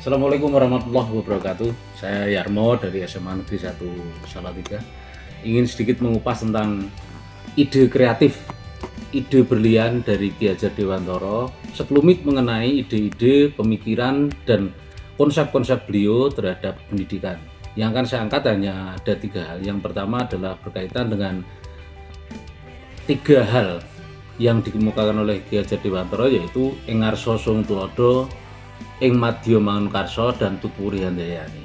Assalamualaikum warahmatullahi wabarakatuh. Saya Yarmo dari SMA Negeri 1 Salatiga. Ingin sedikit mengupas tentang ide kreatif, ide berlian dari Ki Hajar Dewantara, sekelumit mengenai ide-ide, pemikiran, dan konsep-konsep beliau terhadap pendidikan. Yang akan saya angkat hanya ada 3 hal. Yang pertama adalah berkaitan dengan 3 hal yang dikemukakan oleh Ki Hajar Dewantara, yaitu ing ngarsa sung tulodo, ing madya mangun karsa, dan tutwuri handayani.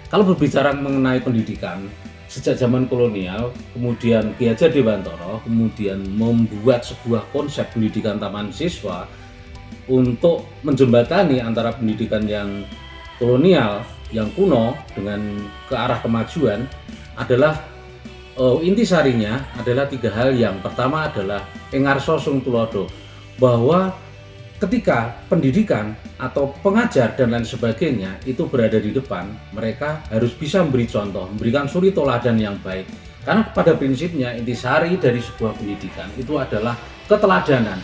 Kalau berbicara mengenai pendidikan, sejak zaman kolonial, kemudian Ki Hajar Dewantara kemudian membuat sebuah konsep pendidikan taman siswa untuk menjembatani antara pendidikan yang kolonial, yang kuno dengan ke arah kemajuan adalah intisarinya adalah 3 hal. Yang pertama adalah ing ngarsa sung tulodo, bahwa ketika pendidikan atau pengajar dan lain sebagainya itu berada di depan, mereka harus bisa memberi contoh, memberikan suri toladan yang baik. Karena pada prinsipnya intisari dari sebuah pendidikan itu adalah keteladanan.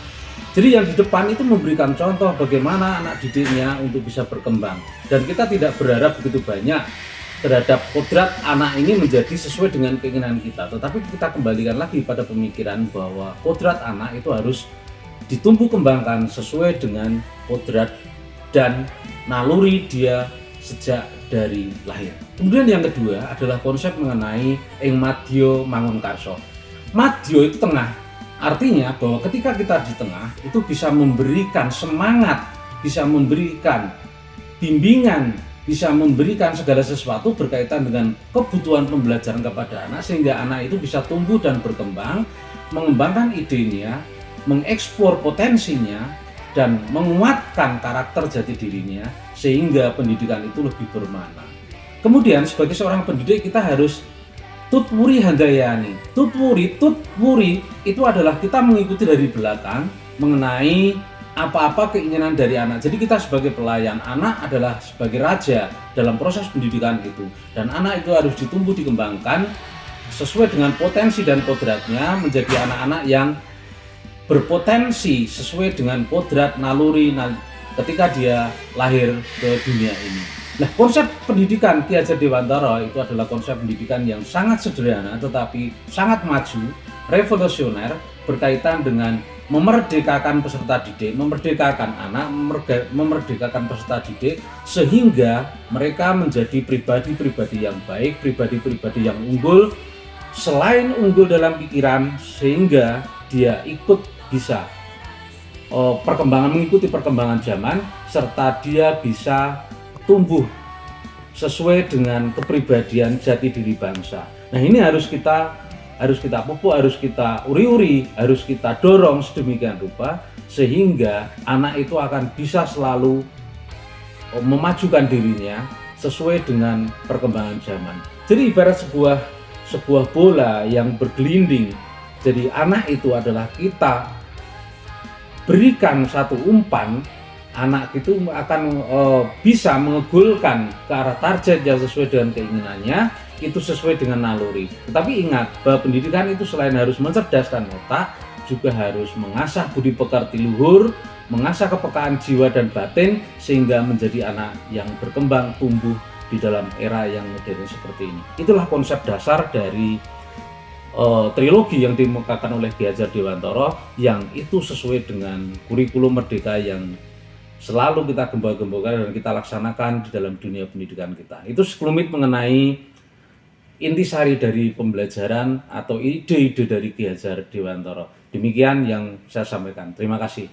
Jadi yang di depan itu memberikan contoh bagaimana anak didiknya untuk bisa berkembang. Dan kita tidak berharap begitu banyak terhadap kodrat anak ini menjadi sesuai dengan keinginan kita. Tetapi kita kembalikan lagi pada pemikiran bahwa kodrat anak itu harus ditumbuh kembangkan sesuai dengan kodrat dan naluri dia sejak dari lahir. Kemudian yang kedua adalah konsep mengenai ing madya mangun karsa. Madya itu tengah, artinya bahwa ketika kita di tengah itu bisa memberikan semangat, bisa memberikan bimbingan, bisa memberikan segala sesuatu berkaitan dengan kebutuhan pembelajaran kepada anak, sehingga anak itu bisa tumbuh dan berkembang, mengembangkan idenya, mengekspor potensinya, dan menguatkan karakter jati dirinya, sehingga pendidikan itu lebih bermakna. Kemudian sebagai seorang pendidik kita harus tutwuri handayani. Tutwuri itu adalah kita mengikuti dari belakang mengenai apa-apa keinginan dari anak. Jadi kita sebagai pelayan, anak adalah sebagai raja dalam proses pendidikan itu, dan anak itu harus ditumbuh dikembangkan sesuai dengan potensi dan kodratnya menjadi anak-anak yang berpotensi sesuai dengan kodrat naluri ketika dia lahir ke dunia ini. Nah, konsep pendidikan Ki Hajar Dewantara itu adalah konsep pendidikan yang sangat sederhana tetapi sangat maju, revolusioner, berkaitan dengan memerdekakan peserta didik, memerdekakan anak, memerdekakan peserta didik, sehingga mereka menjadi pribadi-pribadi yang baik, pribadi-pribadi yang unggul, selain unggul dalam pikiran, sehingga dia ikut bisa mengikuti perkembangan zaman, serta dia bisa tumbuh sesuai dengan kepribadian jati diri bangsa. Nah, ini harus kita pupuk, harus kita uri-uri, harus kita dorong sedemikian rupa sehingga anak itu akan bisa selalu memajukan dirinya sesuai dengan perkembangan zaman. Jadi ibarat sebuah bola yang bergelinding. Jadi anak itu adalah kita berikan satu umpan, anak itu akan bisa mengegulkan ke arah target yang sesuai dengan keinginannya, itu sesuai dengan naluri. Tetapi ingat bahwa pendidikan itu selain harus mencerdaskan otak, juga harus mengasah budi pekerti luhur, mengasah kepekaan jiwa dan batin, sehingga menjadi anak yang berkembang tumbuh di dalam era yang modern seperti ini. Itulah konsep dasar dari trilogi yang dimukakan oleh Ki Hajar Dewantara, yang itu sesuai dengan kurikulum merdeka yang selalu kita gembok-gembokkan dan kita laksanakan di dalam dunia pendidikan kita. Itu sekelumit mengenai intisari dari pembelajaran atau ide-ide dari Ki Hajar Dewantara. Demikian yang saya sampaikan. Terima kasih.